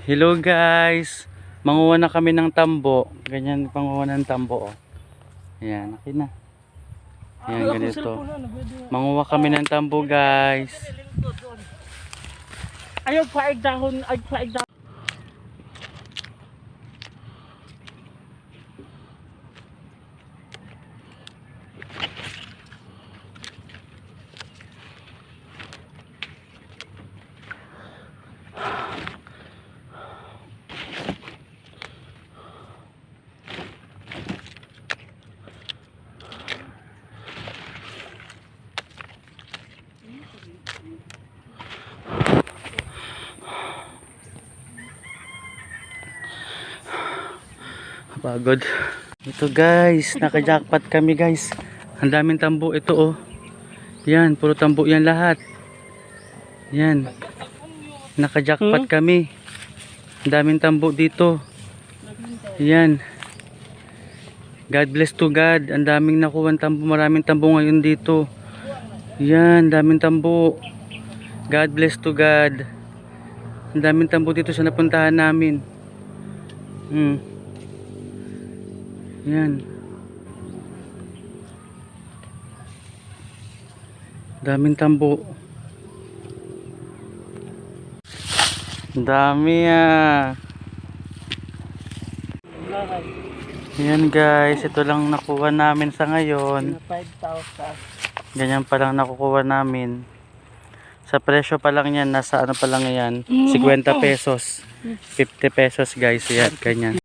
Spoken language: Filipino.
Hello guys, manguha na kami ng tambo. Ganyan panguha ng tambo, oh. Ayan, okay na. Ayan, ganito. Manguha kami ng tambo guys. Ayaw paig dahon, ay paig dahon. Pagod. Ito guys, naka-jackpot kami guys. Ang daming tambo ito, oh. Yan, puro tambo yan lahat. Yan. Naka-jackpot kami. Ang daming tambo dito. Yan. God bless to God. Ang daming nakuha ng tambo. Maraming tambo ngayon dito. Yan, daming tambo. God bless to God. Ang daming tambo dito sa napuntahan namin. Yan. Daming tambo. Dami ah. Yan guys, ito lang nakuha namin sa ngayon. 5,000. Ganyan pa lang nakukuha namin. Sa presyo pa lang yan, nasa ano pa lang yan, 50 pesos. 50 pesos guys, yan, ganyan.